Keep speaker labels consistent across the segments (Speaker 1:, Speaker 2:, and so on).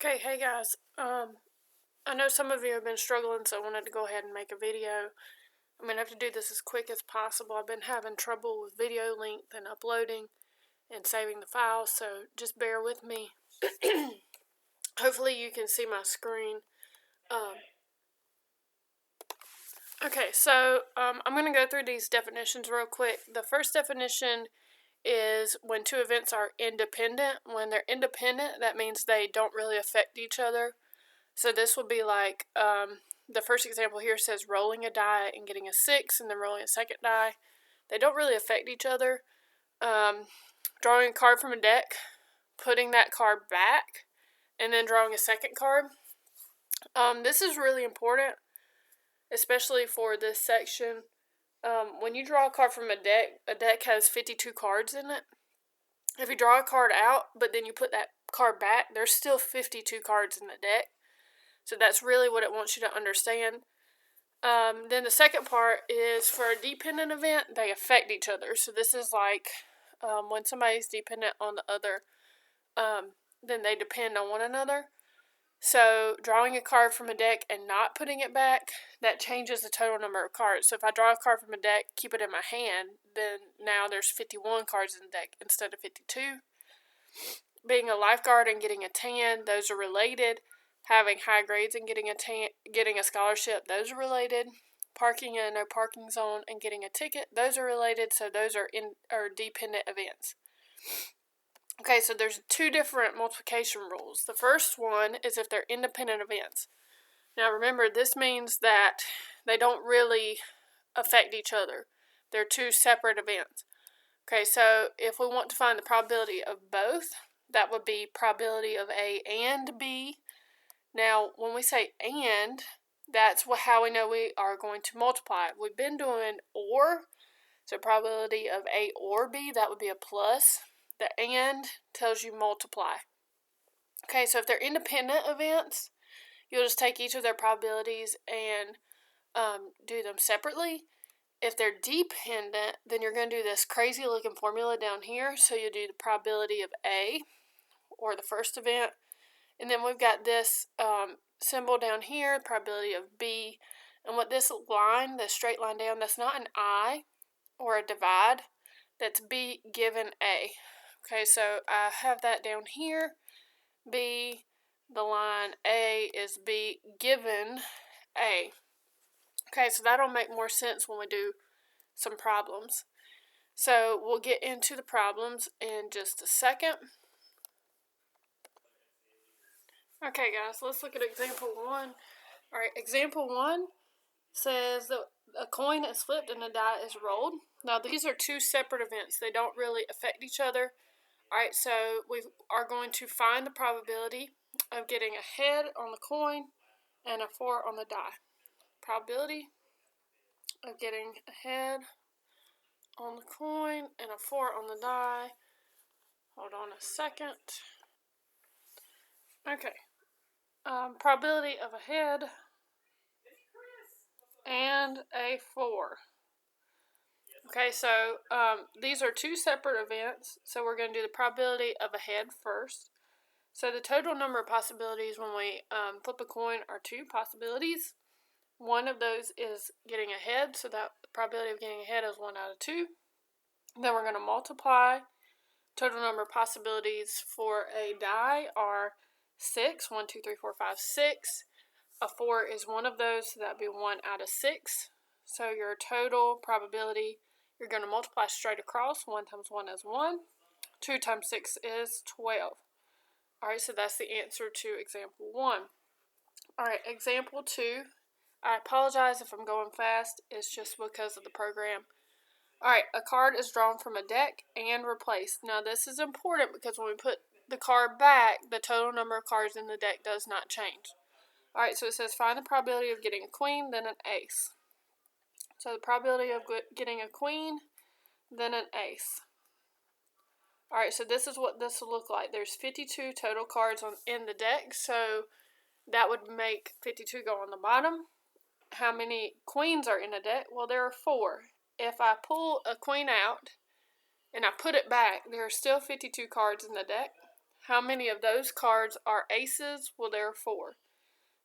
Speaker 1: Okay, hey guys. I know some of you have been struggling, so I wanted to go ahead and make a video. I'm gonna have to do this as quick as possible. I've been having trouble with video length and uploading and saving the files, so just bear with me. Hopefully you can see my screen. I'm gonna go through these definitions real quick. The first definition is when two events are independent. When they're independent, that means they don't really affect each other. So this would be like, the first example here says rolling a die and getting a 6 and then rolling a second die. They don't really affect each other. Drawing a card from a deck, putting that card back, and then drawing a second card. This is really important, especially for this section. When you draw a card from a deck has 52 cards in it. If you draw a card out, but then you put that card back, there's still 52 cards in the deck. So that's really what it wants you to understand. Then the second part is for a dependent event, they affect each other. So this is like when somebody's dependent on the other, then they depend on one another. So drawing a card from a deck and not putting it back, that changes the total number of cards. So if I draw a card from a deck, keep it in my hand, then now there's 51 cards in the deck instead of 52. Being a lifeguard and getting a tan, those are related. Having high grades and getting a scholarship, those are related. Parking in a no parking zone and getting a ticket, those are related. So those are dependent events. Okay, so there's two different multiplication rules. The first one is if they're independent events. Now remember, this means that they don't really affect each other. They're two separate events. Okay, so if we want to find the probability of both, that would be probability of A and B. Now, when we say and, that's how we know we are going to multiply. We've been doing or, so probability of A or B, that would be a plus. The and tells you multiply. Okay, so if they're independent events, you'll just take each of their probabilities and do them separately. If they're dependent, then you're going to do this crazy looking formula down here. So you do the probability of A, or the first event, and then we've got this symbol down here, probability of B. And what this line, this straight line down, that's not an I or a divide. That's B given A. Okay, so I have that down here. B, the line A is B given A. Okay, so that'll make more sense when we do some problems. So we'll get into the problems in just a second. Okay, guys, let's look at example 1. Alright, example 1 says that a coin is flipped and a die is rolled. Now, these are two separate events. They don't really affect each other. Alright, so we are going to find the probability of getting a head on the coin and a 4 on the die. Probability of getting a head on the coin and a 4 on the die. Hold on a second. Okay. Probability of a head and a 4. Okay, so these are two separate events, so we're going to do the probability of a head first. So the total number of possibilities when we flip a coin are 2 possibilities. One of those is getting a head, so that the probability of getting a head is 1 out of 2. Then we're going to multiply. Total number of possibilities for a die are 6. 1, 2, 3, 4, 5, 6. A 4 is one of those, so that would be 1 out of 6. So your total probability, you're going to multiply straight across. 1 times 1 is 1. 2 times 6 is 12. Alright, so that's the answer to example 1. Alright, example 2. I apologize if I'm going fast. It's just because of the program. Alright, a card is drawn from a deck and replaced. Now this is important because when we put the card back, the total number of cards in the deck does not change. Alright, so it says find the probability of getting a queen, then an ace. So the probability of getting a queen, then an ace. Alright, so this is what this will look like. There's 52 total cards in the deck, so that would make 52 go on the bottom. How many queens are in a deck? Well, there are 4. If I pull a queen out and I put it back, there are still 52 cards in the deck. how many of those cards are aces? Well, there are 4.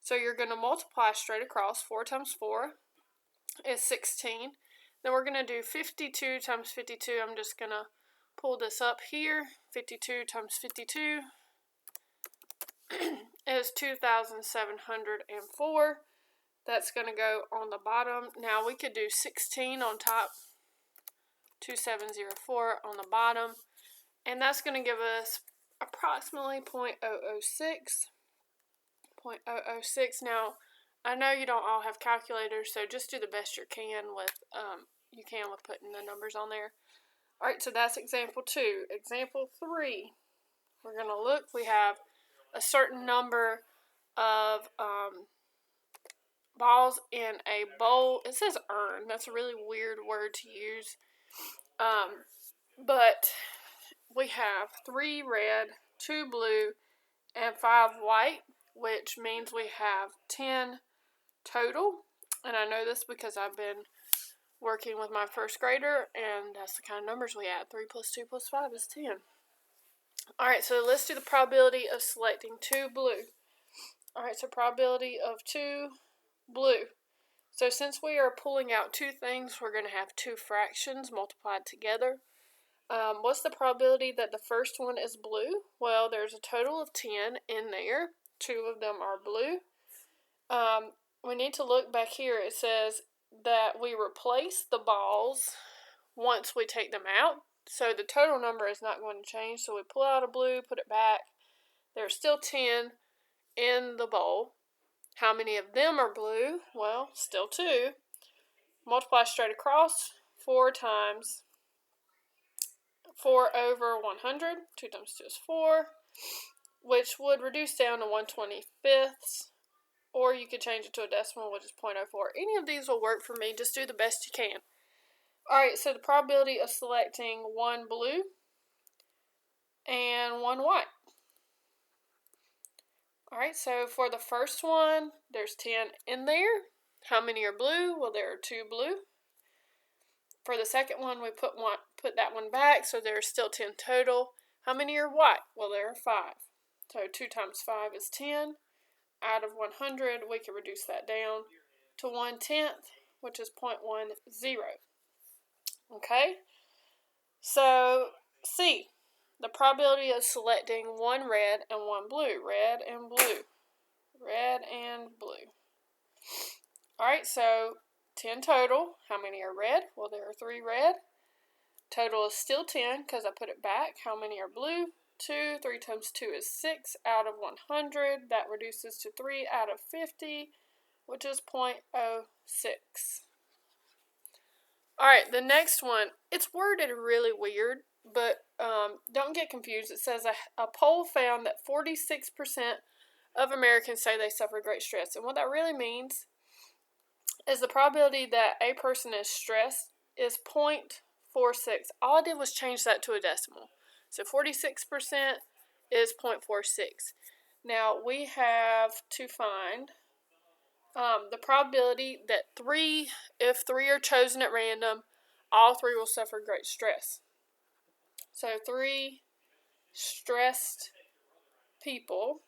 Speaker 1: So you're going to multiply straight across. 4 times 4 is 16. Then we're going to do 52 times 52. I'm just going to pull this up here. 52 times 52 is 2,704. That's going to go on the bottom. Now we could do 16 on top, 2704 on the bottom, and that's going to give us approximately 0.006. 0.006. Now, I know you don't all have calculators, so just do the best you can with putting the numbers on there. All right, so that's example 2. Example 3, we're going to look. We have a certain number of balls in a bowl. It says urn. That's a really weird word to use. But we have 3 red, 2 blue, and 5 white, which means we have 10 total. And I know this because I've been working with my first grader, and that's the kind of numbers we add. 3 plus 2 plus 5 is 10. Alright, so let's do the probability of selecting 2 blue. Alright, so probability of 2 blue. So since we are pulling out 2 things, we're going to have 2 fractions multiplied together. What's the probability that the first one is blue? Well, there's a total of 10 in there. 2 of them are blue. We need to look back here. It says that we replace the balls once we take them out. So the total number is not going to change. So we pull out a blue, put it back. There's still 10 in the bowl. How many of them are blue? Well, still 2. Multiply straight across. 4 times 4 over 100. 2 times 2 is 4. Which would reduce down to 1/25. Or you could change it to a decimal, which is 0.04. Any of these will work for me. Just do the best you can. Alright, so the probability of selecting 1 blue and 1 white. Alright, so for the first one, there's 10 in there. How many are blue? Well, there are 2 blue. For the second one, we put that one back, so there's still 10 total. How many are white? Well, there are 5. So 2 times 5 is 10. Out of 100, we can reduce that down to 1/10, which is 0.10. Okay? So, C, the probability of selecting 1 red and 1 blue. Red and blue. Red and blue. Alright, so 10 total. How many are red? Well, there are 3 red. Total is still 10 because I put it back. How many are blue? 2. 3 times 2 is 6 out of 100. That reduces to 3 out of 50, which is 0.06. Alright, the next one, it's worded really weird, but don't get confused. It says a poll found that 46% of Americans say they suffer great stress. And what that really means is the probability that a person is stressed is 0.46. All I did was change that to a decimal. So 46% is 0.46. Now we have to find the probability that if 3 are chosen at random, all 3 will suffer great stress. So 3 stressed people.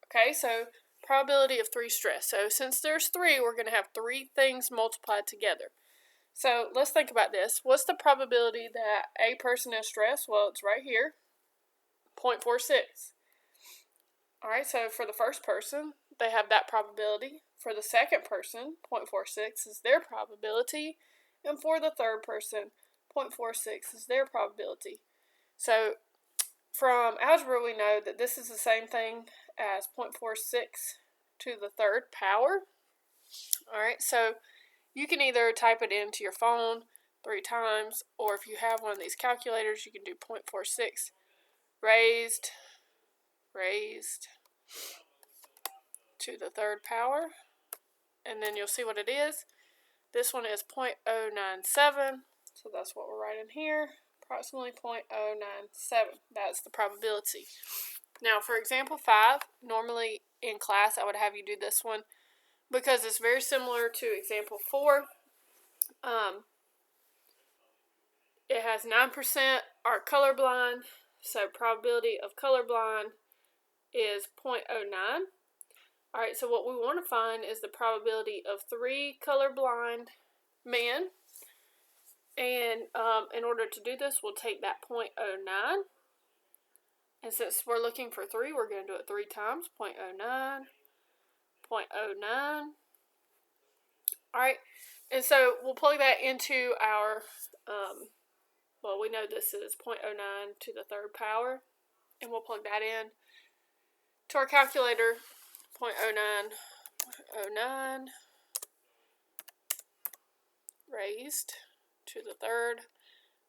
Speaker 1: Okay, so probability of 3 stress. So since there's 3, we're going to have 3 things multiplied together. So let's think about this. What's the probability that a person is stressed? Well, it's right here, 0.46. Alright, so for the first person, they have that probability. For the second person, 0.46 is their probability. And for the third person, 0.46 is their probability. So from algebra, we know that this is the same thing as 0.46 to the third power. Alright, so you can either type it into your phone 3 times, or if you have one of these calculators, you can do 0.46 raised to the third power, and then you'll see what it is. This one is 0.097, so that's what we're writing here, approximately 0.097. That's the probability. Now, for example 5, normally in class I would have you do this one because it's very similar to example 4. It has 9% are colorblind, So probability of colorblind is 0.09. Alright, so what we want to find is the probability of 3 colorblind men. And in order to do this, we'll take that 0.09. And since we're looking for 3, we're going to do it 3 times. 0.09, 0.09. Alright, and so we'll plug that into our, well, we know this is 0.09 to the third power. And we'll plug that in to our calculator. 0.09, 0.09 raised to the third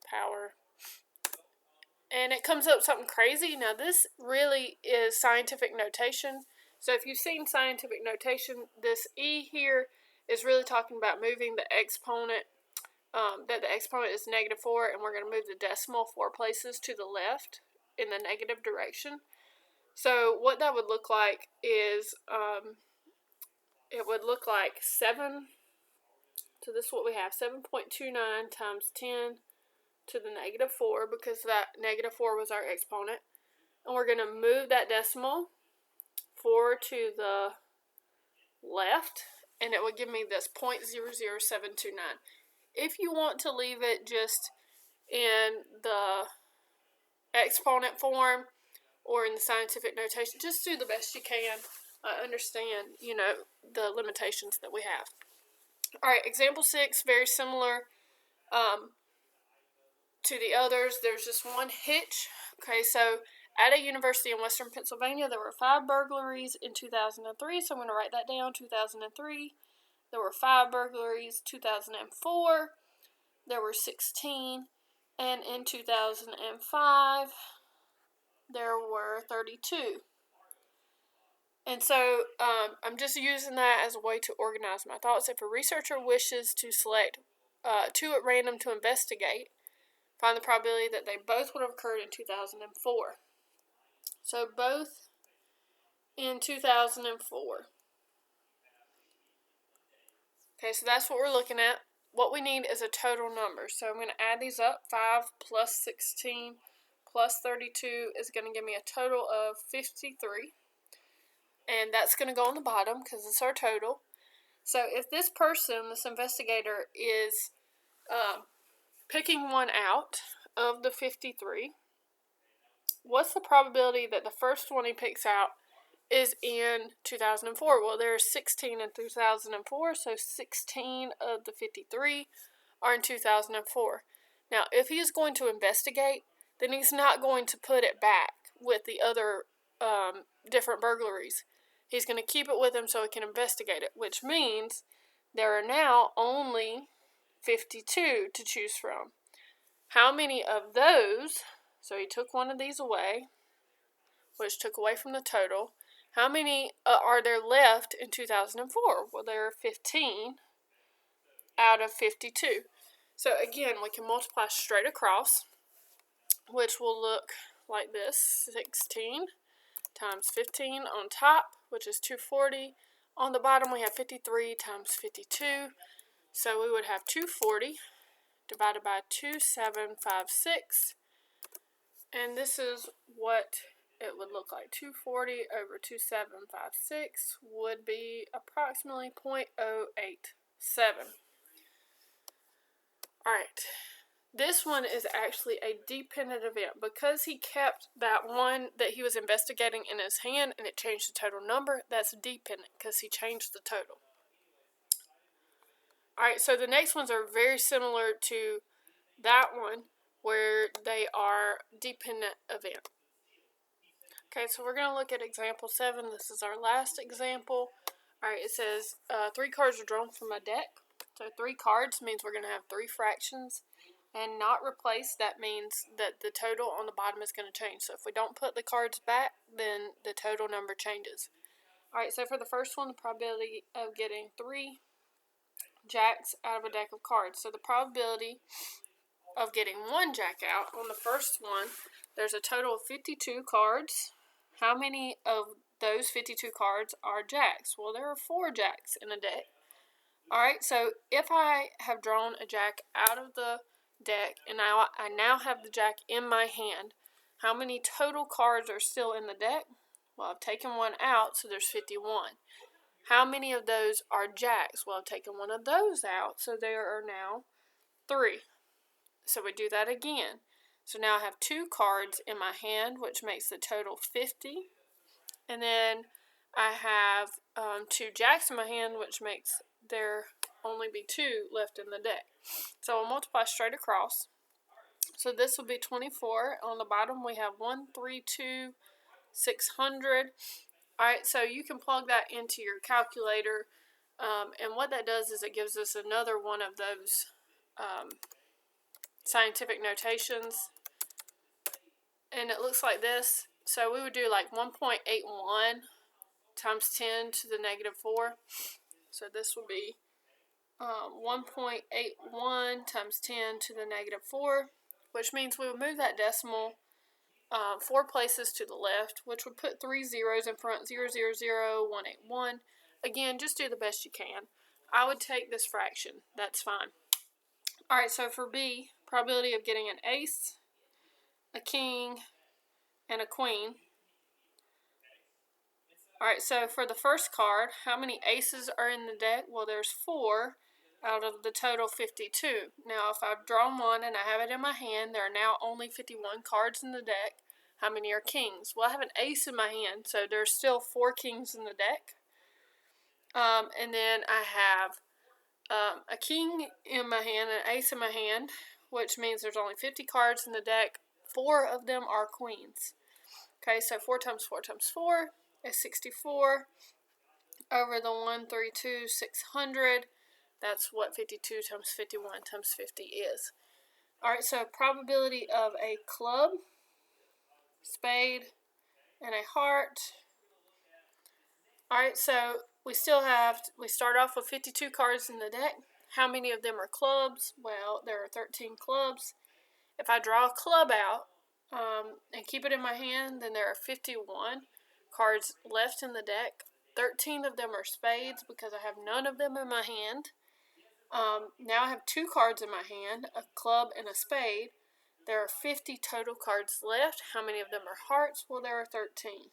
Speaker 1: power. And it comes up something crazy. Now, this really is scientific notation. So if you've seen scientific notation, this E here is really talking about moving the exponent, that the exponent is -4, and we're going to move the decimal 4 places to the left in the negative direction. So what that would look like is, it would look like 7, so this is what we have, 7.29 times 10 to the -4, because that -4 was our exponent. And we're going to move that decimal 4 to the left, and it would give me this 0.00729. If you want to leave it just in the exponent form or in the scientific notation, just do the best you can. I understand, the limitations that we have. Alright, example 6, very similar to the others. There's just one hitch. Okay, so at a university in western Pennsylvania, there were 5 burglaries in 2003. So I'm going to write that down, 2003. There were 5 burglaries. 2004, there were 16. And in 2005, there were 32. And so I'm just using that as a way to organize my thoughts. If a researcher wishes to select 2 at random to investigate, find the probability that they both would have occurred in 2004. So both in 2004. Okay, so that's what we're looking at. What we need is a total number. So I'm going to add these up. 5 plus 16 plus 32 is going to give me a total of 53. And that's going to go on the bottom because it's our total. So if this person, this investigator, is picking one out of the 53, what's the probability that the first one he picks out is in 2004? Well, there's 16 in 2004, so 16 of the 53 are in 2004. Now, if he is going to investigate, then he's not going to put it back with the other different burglaries. He's going to keep it with him so he can investigate it, which means there are now only 52 to choose from. How many of those, so he took one of these away, which took away from the total. How many are there left in 2004? Well, there are 15 out of 52. So again, we can multiply straight across, which will look like this. 16 times 15 on top, which is 240. On the bottom, we have 53 times 52. So we would have 240 divided by 2756. And this is what it would look like. 240 over 2756 would be approximately 0.087. Alright, this one is actually a dependent event. Because he kept that one that he was investigating in his hand and it changed the total number, that's dependent because he changed the total. Alright, so the next ones are very similar to that one where they are dependent event. Okay, so we're going to look at example 7. This is our last example. Alright, it says 3 cards are drawn from a deck. So 3 cards means we're going to have 3 fractions. And not replaced, that means that the total on the bottom is going to change. So if we don't put the cards back, then the total number changes. Alright, so for the first one, the probability of getting 3 jacks out of a deck of cards. So the probability of getting 1 jack out on the first one, there's a total of 52 cards. How many of those 52 cards are jacks? Well, there are 4 jacks in a deck. Alright, so if I have drawn a jack out of the deck and I now have the jack in my hand, How many total cards are still in the deck? Well, I've taken one out, so there's 51. How many of those are jacks? Well, I've taken one of those out, so there are now 3. So we do that again. So now I have 2 cards in my hand, which makes the total 50. And then I have 2 jacks in my hand, which makes there only be 2 left in the deck. So I'll multiply straight across. So this will be 24. On the bottom we have 132, 600. Alright, so you can plug that into your calculator. And what that does is it gives us another one of those scientific notations. And it looks like this. So we would do like 1.81 times 10 to the negative 4. So this will be 1.81 times 10 to the negative 4, which means we would move that decimal 4 places to the left, which would put 3 zeros in front, 0, 0, 0, 1, 8, 1. Again, just do the best you can. I would take this fraction. That's fine. Alright, so for B, probability of getting an ace, a king, and a queen. Alright, so for the first card, how many aces are in the deck? Well, there's 4 out of the total 52. Now, if I've drawn one and I have it in my hand, there are now only 51 cards in the deck. How many are kings? Well, I have an ace in my hand, so there's still 4 kings in the deck. And then I have a king in my hand, an ace in my hand, which means there's only 50 cards in the deck. 4 of them are queens. Okay, so 4 times 4 times 4 is 64 over the 132, 600. That's what 52 times 51 times 50 is. Alright, so probability of a club, spade, and a heart. Alright, so we start off with 52 cards in the deck. How many of them are clubs? Well, there are 13 clubs. If I draw a club out and keep it in my hand, then there are 51 cards left in the deck. 13 of them are spades because I have none of them in my hand. Now I have 2 cards in my hand, a club and a spade. There are 50 total cards left. How many of them are hearts? Well, there are 13.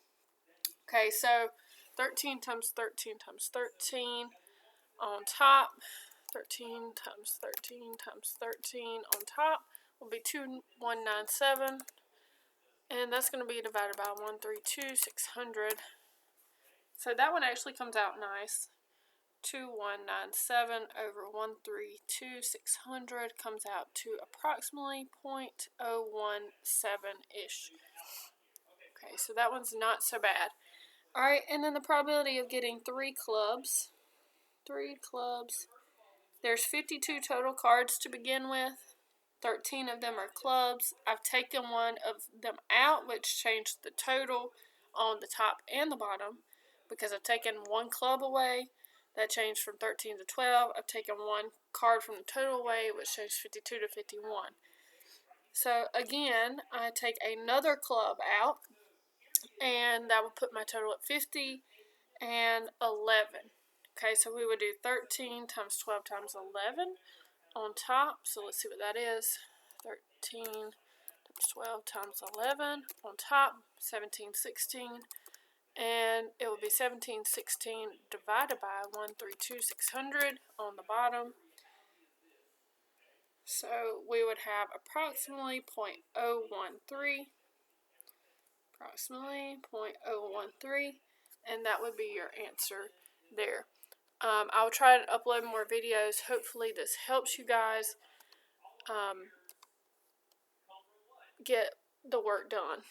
Speaker 1: Okay, so 13 times 13 times 13 on top. 13 times 13 times 13 on top will be 2197. And that's going to be divided by 132, 600. So that one actually comes out nice. 2197 over 132, 600 comes out to approximately 0.017-ish. Okay, so that one's not so bad. Alright, and then the probability of getting 3 clubs. 3 clubs. There's 52 total cards to begin with. 13 of them are clubs. I've taken one of them out, which changed the total on the top and the bottom, because I've taken 1 club away. That changed from 13 to 12. I've taken 1 card from the total away, which changed 52 to 51. So again, I take another club out, and that would put my total at 50 and 11. Okay, so we would do 13 times 12 times 11 on top. So let's see what that is. 13 times 12 times 11 on top, 1716. And it will be 1716 divided by 132, 600 on the bottom. So we would have approximately 0.013. Approximately 0.013. And that would be your answer there. I'll try to upload more videos. Hopefully this helps you guys get the work done.